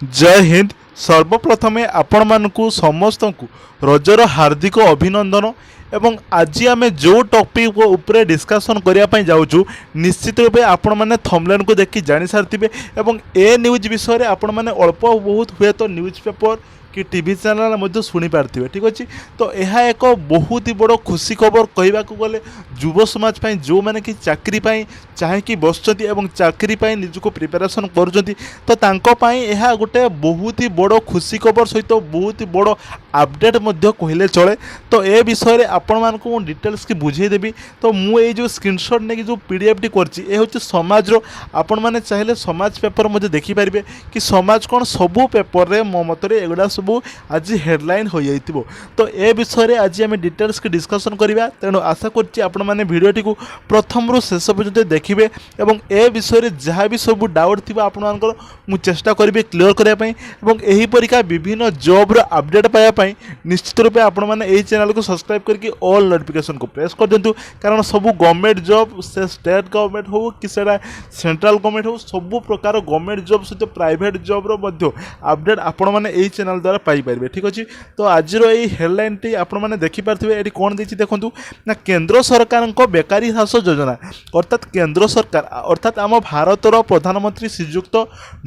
जय हिंद। सर्वप्रथमे आपण मानकु समस्त रजर हार्दिक अभिनंदन। एवं आज आम जो टॉपिक उपरे डिस्कशन करने जाऊँ निश्चित रूपे आपण मैंने थंबनेल को देखि जानी सारी एवं ए न्यूज विषय आपण मैंने अल्प बहुत हुए तो न्यूज पेपर कि टीवी चैनल मध्य शुणी पार्थिवे। ठीक अच्छे तो यह एक बहुत ही बड़ खुशी खबर कहवाक गले युव समाज पाई जो मैंने कि चाकरी पाई चाहेकि बसुँच एवं चाकरी पाई निजको प्रिपेरेसन करुँच तो तांको पाई यह गोटे बहुत ही बड़ खुशी खबर सहित बहुत ही बड़ अपडेट मध्य कहले चले। तो ए विषय आपण मानकु डिटेल्स की बुझेदेवी। तो मुझे जो स्क्रीनशॉट नहीं जो पीडीएफ टी कर हूँ समाज आपण मैंने चाहिए समाज पेपर मुझे देखिपारे कि समाज कौन सबू पेपर रे मो मतरे एगुड़ा सब आज हेडलाइन हो जाइथिबो। तो ए विषय आज आम डिटेल्स की डिस्कशन करवा। तेणु आशा करछि आपण माने भिडियोटी को प्रथम रु शेष पर्यंत देखिए एवं ए विषय जहाँ भी सब डाउट थी आपंकर मुझे चेष्टा करी क्लीयर करने और यही परिका विभिन्न जॉब रो अपडेट पाइबापी निश्चित रूपे आपण मैंने यही चैनल को सब्सक्राइब करके ऑल नोटिफिकेशन को प्रेस कर दिंतु। कारण सब गवर्नमेंट जॉब से स्टेट गवर्नमेंट हो कि सेंट्रल गवर्नमेंट हो सबू प्रकार गवर्नमेंट जॉब सहित प्राइवेट जॉब रो अपडेट आपण मैंने यही चैनल द्वारा पाइपर। ठीक अच्छे तो आज यही हेडलाइन टी आपण मैंने देखिपारे ये कौन देखिए देखूँ ना केंद्र सरकार बेकारी ह्रास योजना अर्थात केंद्र सरकार अर्थात आम भारतर प्रधानमंत्री श्रीजुक्त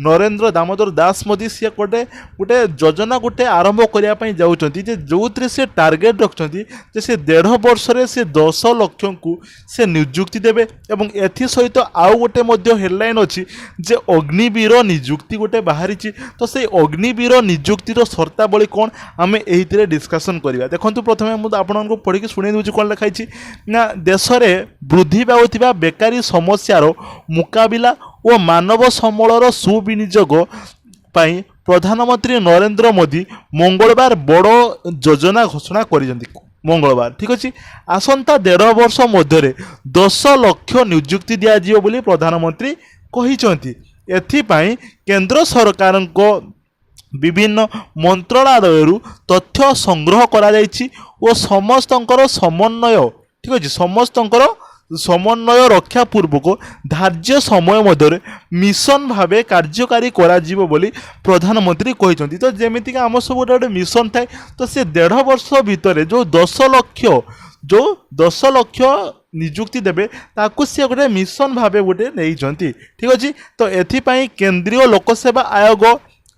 नरेंद्र दामोदर दास मोदी सी गोटे गोटे योजना गोटे आरंभ करने जाऊँगी जो थे से टार्गेट रखते से 1.5 वर्ष से 10 लाख को से नियुक्ति देवे। और एथि सहित आउ गोटे हेडलाइन अच्छी जे अग्निवीर नियुक्ति गोटे बाहरी तो से अग्निवीर नियुक्तिर शर्तावली कौन आम यही डिस्कसन करवा। देखो प्रथम मुझे आपको पढ़ी शुणी दूसरी कौन लिखाई ना देश में वृद्धि पाउथिबा बेकारी समस्यार मुकाबिला और मानव सम्बलर सुविनियोग पाई प्रधानमंत्री नरेंद्र मोदी मंगलवार बड़ योजना घोषणा कर मंगलवार। ठीक अच्छे आसंता 1.5 वर्ष मध्य 10 लाख नियुक्ति दिज्व बोली प्रधानमंत्री कहते। एथिपाई केंद्र सरकार विभिन्न मंत्रालय तथ्य संग्रह करा जायछि और समस्तंकर समन्वय ठीक अच्छे समस्तंकर समन्वय रक्षा पूर्वक धार्य समय मध्य मिशन भावे कार्यकारी करा जीवो बोली प्रधानमंत्री कहते। तो जमीक आम सब गोटे मिशन थाए तो से 1.5 वर्ष भितर जो 10 लाख नियुक्ति देवे ताकू सी गोटे मिशन भावे गोटे नहीं। ठीक अच्छे तो एथिपाई केंद्रीय लोकसेवा आयोग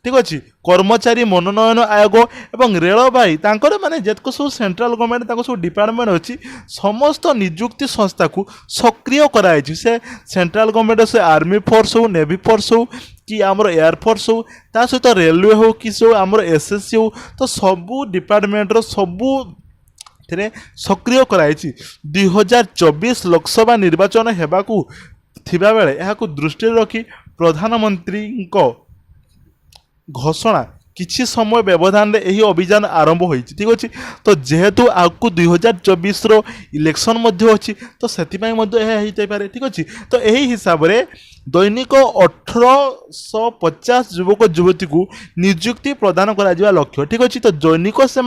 ठीक अच्छे कर्मचारी मनोनयन आयोग एवं रेलवाई तांकर माने जेतक सब सेंट्रल गवर्नमेंट सब डिपार्टमेंट अच्छी समस्त नियुक्ति संस्था को सक्रिय कराई से सेंट्रल गवर्नमेंट से आर्मी फोर्स हो नेवी फोर्स हो कि आमर एयरफोर्स हो ता सहित रेलवे हो कि सब आमर एसएससी हो तो सबू डिपार्टमेंटर सबू सक्रिय कराई। 2024 लोकसभा निर्वाचन हेबाकू थिबा बेले एहाकू दृष्टि रखी प्रधानमंत्री घोषणा किछि समय व्यवधान यही अभियान आरंभ हो। ठीक अच्छे तो जेहेतु आपको 2024 रो इलेक्शन अच्छी तो से पारे। ठीक अच्छे तो यही हिसाब से दैनिक 1850 युवक युवती को नियुक्ति प्रदान करा लक्ष्य। ठीक अच्छे तो दैनिक से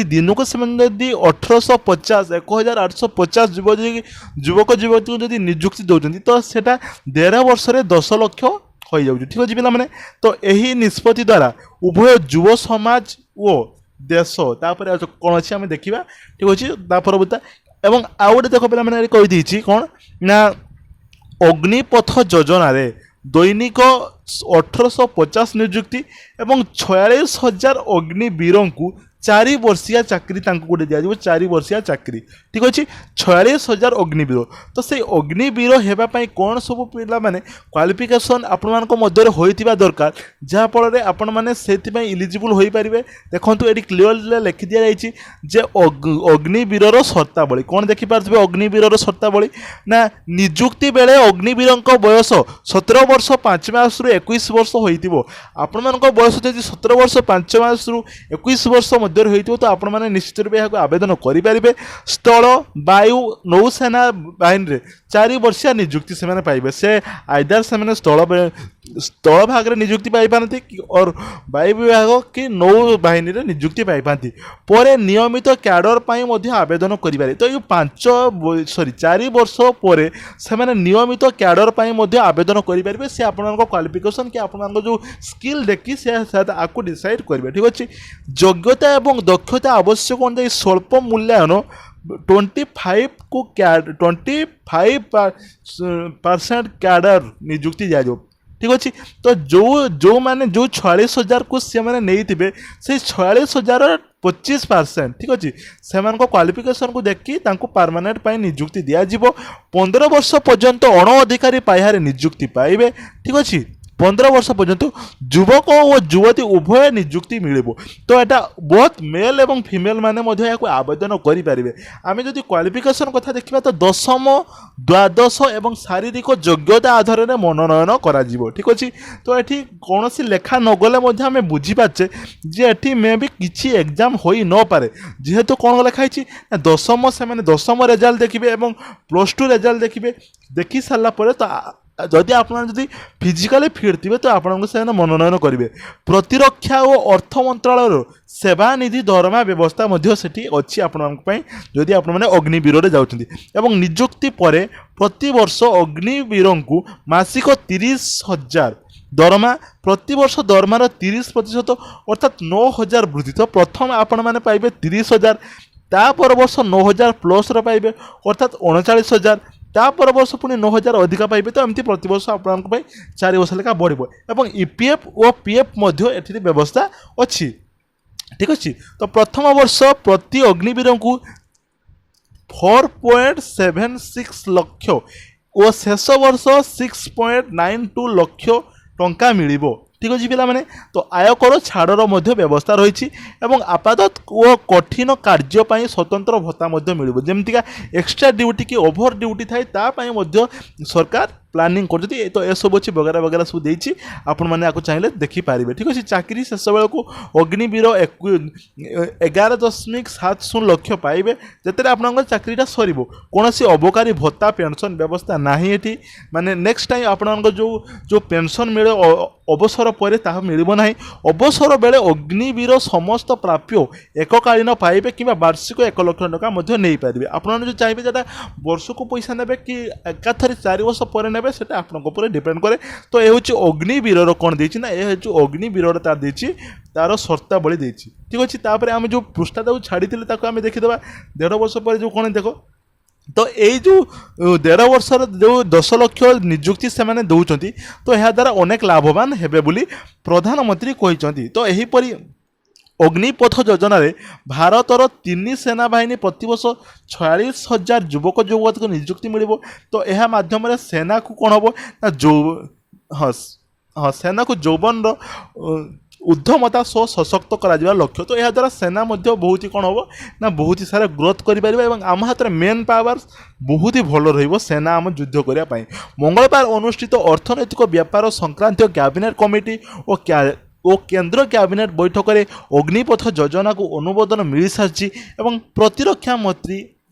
दिन को 1850 1850 युवक युवती को जब नियुक्ति दौरान तो सेटा 1.5 वर्ष 10 लाख हो जाऊँ। ठीक अच्छे पे तो यही निष्पत्ति द्वारा उभय युव समाज और देश तापर कौन अच्छे आम देखा। ठीक अच्छे परवर्ती एवं आउ गोटे देख पे मैंने कही कौन ना अग्निपथ योजना रे दैनिक 1850 नियुक्ति एवं 46,000 अग्निवीर को 4 वर्षिया चाकरी गोटे दिज्व 4 वर्षिया चाकरी। ठीक अच्छे 46,000 अग्निवीर तो से अग्निवीर होगापाई कौन सब पिला माने क्वालिफिकेशन आपण होइतिबा दरकार जहाँफल आपण मैंने से इलिजिबल हो पारे। देखो ये क्लीयर लिखि दि जाइए जे अग्निवीर शर्तावली कौन देखिपारे अग्निवीर शर्तावली ना नियुक्ति बेले अग्निवीर बयस 17 वर्ष 5 मास रु 21 वर्ष होइतिबो। आपण मान बयस जदि 17 वर्ष 5 मास रु 21 वर्ष मध्य होइतिबो तो आपण माने निश्चित रूपे यहाँ आवेदन करें। स्थल वायु नौसेना बाहिनी रे 4 वर्षिया नियुक्ति से पाइबे। से आइदर से स्थल भाग में नियुक्ति पाइपारती और वायु विभाग कि नौ बाहिनी रे नियुक्ति पाइपारती पर नियमित कैडर पर आवेदन करें। तो ये 4 वर्ष पर से नियमित कैडर पर आवेदन करेंगे। से आपण क्वालिफिकेशन कि आपण जो स्किल देखी से आपको डिसाइड करेंगे। ठीक अच्छे योग्यता एवं दक्षता आवश्यक अनुसार स्वल्प मूल्यांकन 25 को 25% कैडर नियुक्ति दिजाव। ठीक अच्छे तो जो माने जो 46,000 को सी मैंने नहीं थे से 46,000 25%। ठीक अच्छे से क्वालिफिकेशन को देखी परमानेंट पाई नियुक्ति दिज्व। 15 वर्ष पर्यंत अण अधिकारी पाइबार नियुक्ति पाइबे। ठीक अच्छे 15 वर्ष पर्यंत युवक और युवती उभय नियुक्ति मिल। तो यहाँ बहुत मेल एवं फीमेल माने आवेदन करें। आम जदि क्वालिफिकेशन कथा देखा तो 10वीं 12वीं एवं शारीरिक योग्यता आधार में मनोनयन करा। ठीक अच्छे तो ये कौन लेखा नगले आम बुझीपारे जे ये मे भी किसी एग्जाम हो न पारे जेहेतु कौन लिखाई 10वीं से 10वीं रिजल्ट देखिए +2 रिजल्ट देखिए देखी सारापर तो जदि आप फिजिकाली फिट थे तो आपको से मनोनयन करेंगे। प्रतिरक्षा और अर्थ मंत्रालय सेवानिधि दरमा व्यवस्था अच्छी आपंपाई जदि आप अग्निवीर जाऊँच नियुक्ति पर प्रति वर्ष अग्निवीर को मासिक 30,000 दरमा प्रति वर्ष दरमार 30% अर्थात 9,000 वृद्धि। तो प्रथम आपण मैंने पाइबे 30,000 तापर वर्ष 9,000 प्लस पाइबे अर्थात 39,000 तापर वर्ष पुणी 9,000 अधिका पाइबे। तो एमती प्रति वर्ष आप 4 वर्ष लेखा बढ़ एवं ईपीएफ और पीएफ ये व्यवस्था अच्छी। ठीक अच्छे तो प्रथम वर्ष प्रति अग्निवीर को 4.76 लक्ष और शेष वर्ष 6.92 लक्ष टंका मिल। ठीक अच्छे पिला माने तो आयकर छाड़र व्यवस्था रही आपात और कठिन कार्यपाई स्वतंत्र भत्ता मिल जमतीका एक्सट्रा ड्यूटी कि ओभर ड्यूटी थाए सरकार प्लानिंग कर। तो यह सब अच्छी वगैरह वगैरह सब देती आपण मैंने चाहिए देखिपारे। ठीक अच्छे चाकरी शेष बेल को अग्निवीर 11.70 लक्ष पाइबे जिते आप चाकरीटा सर कौन अबकारी भत्ता पेंशन व्यवस्था ना ये माने नेक्स्ट टाइम आपण जो पेंशन मिले अवसर पर ताहा मिलिबो नाही। अवसर बेले अग्निवीर समस्त प्राप्य एककालीन पाइबे कि वार्षिक 1 लाख टका नहीं पारे। आपने जो चाहिए जो वर्ष को पैसा ने कि एकाथरे 4 वर्ष पर ने से आपपर डिपेंड करे। तो ये हूँ अग्निवीर कौन देना ना ये अग्निवीर तार देती तार शर्तावली देती। ठीक अच्छे तापर आम जो पृष्ठा छाड़ी आम देखीदे 1.5 वर्ष पर जो कौन देख तो यही जो 1.5 वर्ष जो 10 लाख नियुक्ति से मैंने दौरान तो यह द्वारा अनेक लाभवान हेबे बोली प्रधानमंत्री कहते। तो यहीपरि अग्निपथ योजना रे भारतर 3 सेना बाहिनी प्रतिवर्ष 46,000 युवक युवती को नियुक्ति मिल। तो यह माध्यम सेना को कौन हम ना हाँ सेना को यौवन उद्यमता सह सशक्त करा लक्ष्य। तो यह द्वारा सेना बहुत ही कौन हम ना बहुत ही सारा ग्रोथ करें आम हाथ में मेन पावर बहुत ही भल रेना आम युद्ध करने। मंगलवार अनुष्ठित अर्थनैतिक व्यापार संक्रांत कैबिनेट कमिटी और केंद्र कैबिनेट बैठक में अग्निपथ योजना को अनुमोदन मिल सारी प्रतिरक्षा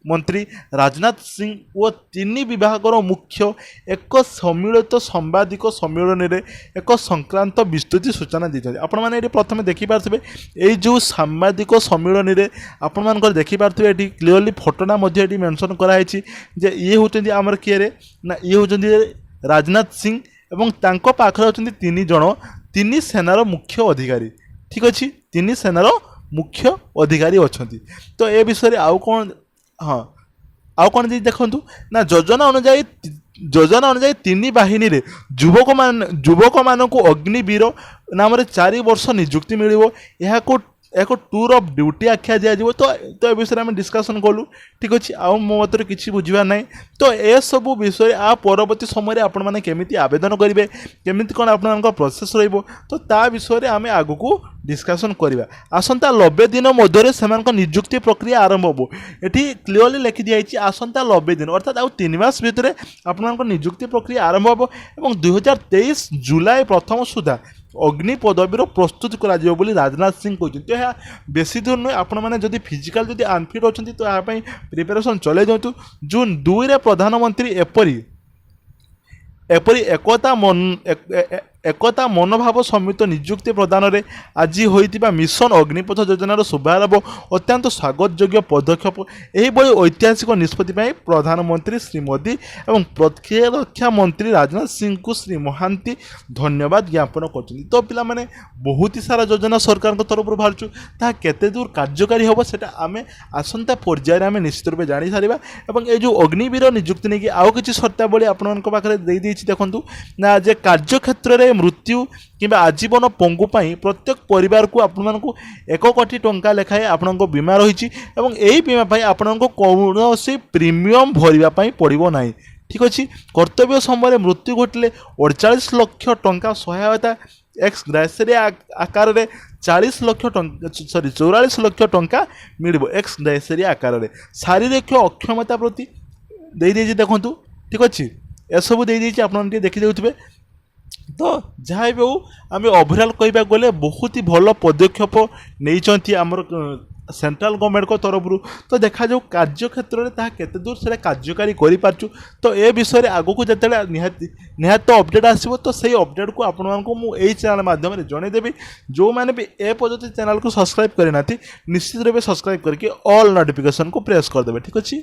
मंत्री राजनाथ सिंह और 3 विभागर मुख्य एक सम्मिलित सांबादिक सम्मेलन में एक संक्रांत विस्तृत सूचना दी। आपण मैंने प्रथम देखिपारे ये जो सांबादिक सम्मेलन में आपण देखिपारे ये क्लीयरली फोटोना मेंशन कराई ये होती आमर किए ना ये होती राजनाथ सिंह एवं तांको पाखरे होती 3 जन 3 सेनार मुख्य अधिकारी। ठीक अच्छे 3 सेनार मुख्य अधिकारी अच्छा। तो ये विषय आउ कौन हाँ आउ कौन देखु ना योजना अनुजाई 3 बाहिनी रे युवक मान को अग्निवीर नाम 4 वर्ष नियुक्ति मिल। एक टूर ऑफ ड्यूटी आख्या दिज्व। तो ये विषय में डिस्कसन कलु। ठीक अच्छे आउ मो मत किसी बुझार ना। तो यह सब विषय आ परवर्ती समय आपण मैंने केमिति आवेदन करेंगे केमिति कौन आप प्रोसेस रहिबो तो ता विषय आम आगु को डिस्कसन करवा। आसंता 90 दिन मध्य से नियुक्ति प्रक्रिया आरंभ हो। ये क्लीयरली लिखि दिखाई आसंता 90 दिन अर्थात आउ 3 मास भितर आपण नियुक्ति प्रक्रिया आरंभ हो। 2023 जुलाई 1 सुधा ଅଗ୍ନି ପଦବୀର ପ୍ରସ୍ତୁତ କରାଯିବ ବୋଲି ରାଜନାଥ ସିଂ କହିଛନ୍ତି। ତ ଏହା ବେଶୀ ଦୂର ନୁହେଁ, ଆପଣମାନେ ଯଦି ଫିଜିକାଲ ଯଦି ଅନଫିଟ୍ ଅଛନ୍ତି ତ ଏହା ପାଇଁ ପ୍ରିପାରେସନ୍ ଚଳାଇ ଦିଅନ୍ତୁ। ଜୁନ୍ 2ରେ ପ୍ରଧାନମନ୍ତ୍ରୀ ଏପରି ଏକତା ମନୋଭାବ ସମିତ ନିଯୁକ୍ତି ପ୍ରଦାନରେ ଆଜି ହୋଇଥିବା ମିଶନ ଅଗ୍ନିପଥ ଯୋଜନାର ଶୁଭାରମ୍ଭ ଅତ୍ୟନ୍ତ ସ୍ୱାଗତଯୋଗ୍ୟ ପଦକ୍ଷେପ। ଏହିଭଳି ଐତିହାସିକ ନିଷ୍ପତ୍ତି ପାଇଁ ପ୍ରଧାନମନ୍ତ୍ରୀ ଶ୍ରୀ ମୋଦି ଏବଂ ପ୍ରତିରକ୍ଷା ମନ୍ତ୍ରୀ ରାଜନାଥ ସିଂଙ୍କୁ ଶ୍ରୀ ମହାନ୍ତି ଧନ୍ୟବାଦ ଜ୍ଞାପନ କରୁଛନ୍ତି। ତ ପିଲାମାନେ ବହୁତ ସାରା ଯୋଜନା ସରକାରଙ୍କ ତରଫରୁ ବାହାରୁଛୁ, ତାହା କେତେ ଦୂର କାର୍ଯ୍ୟକାରୀ ହେବ ସେଟା ଆମେ ଆସନ୍ତା ପର୍ଯ୍ୟାୟରେ ଆମେ ନିଶ୍ଚିତ ରୂପେ ଜାଣିସାରିବା। ଏବଂ ଏ ଯେଉଁ ଅଗ୍ନିବୀର ନିଯୁକ୍ତି ନେଇକି ଆଉ କିଛି ସର୍ତ୍ତାବଳୀ ଆପଣମାନଙ୍କ ପାଖରେ ଦେଇଦେଇଛି ଦେଖନ୍ତୁ ନା, ଯେ କାର୍ଯ୍ୟକ୍ଷେତ୍ରରେ ମୃତ୍ୟୁ କିମ୍ବା ଆଜୀବନ ପଙ୍ଗୁ ପାଇଁ ପ୍ରତ୍ୟେକ ପରିବାରକୁ ଆପଣମାନଙ୍କୁ 1 କୋଟି ଟଙ୍କା ଲେଖାଏଁ ଆପଣଙ୍କ ବୀମା ରହିଛି ଏବଂ ଏହି ବୀମା ପାଇଁ ଆପଣଙ୍କୁ କୌଣସି ପ୍ରିମିୟମ୍ ଭରିବା ପାଇଁ ପଡ଼ିବ ନାହିଁ। ଠିକ୍ ଅଛି। କର୍ତ୍ତବ୍ୟ ସମୟରେ ମୃତ୍ୟୁ ଘଟିଲେ 48 ଲକ୍ଷ ଟଙ୍କା ସହାୟତା ଏକ୍ସ ଗ୍ରାସେରିଆ ଆକାରରେ 44 ଲକ୍ଷ ଟଙ୍କା ମିଳିବ ଏକ୍ସ ଗ୍ରାସେରିଆ ଆକାରରେ। ଶାରୀରିକ ଅକ୍ଷମତା ପ୍ରତି ଦେଇଦେଇଛି ଦେଖନ୍ତୁ। ଠିକ୍ ଅଛି, ଏସବୁ ଦେଇଦେଇଛି, ଆପଣ ଟିକେ ଦେଖିଦେଉଥିବେ। ତ ଯାହା ବି ହେଉ ଆମେ ଓଭରାଲ୍ କହିବାକୁ ଗଲେ ବହୁତ ହି ଭଲ ପଦକ୍ଷେପ ନେଇଛନ୍ତି ଆମର ସେଣ୍ଟ୍ରାଲ ଗଭର୍ଣ୍ଣମେଣ୍ଟଙ୍କ ତରଫରୁ। ତ ଦେଖାଯାଉ କାର୍ଯ୍ୟକ୍ଷେତ୍ରରେ ତାହା କେତେ ଦୂର ସେଇଟା କାର୍ଯ୍ୟକାରୀ କରିପାରୁଛୁ। ତ ଏ ବିଷୟରେ ଆଗକୁ ଯେତେବେଳେ ନିହାତି ଅପଡ଼େଟ୍ ଆସିବ ତ ସେଇ ଅପଡ଼େଟ୍କୁ ଆପଣମାନଙ୍କୁ ମୁଁ ଏଇ ଚ୍ୟାନେଲ୍ ମାଧ୍ୟମରେ ଜଣାଇଦେବି। ଯେଉଁମାନେ ବି ଏ ପର୍ଯ୍ୟନ୍ତ ଚ୍ୟାନେଲ୍କୁ ସବସ୍କ୍ରାଇବ୍ କରିନାହାନ୍ତି ନିଶ୍ଚିତ ରୂପେ ସବସ୍କ୍ରାଇବ୍ କରିକି ଅଲ୍ ନୋଟିଫିକେସନ୍କୁ ପ୍ରେସ୍ କରିଦେବେ। ଠିକ୍ ଅଛି।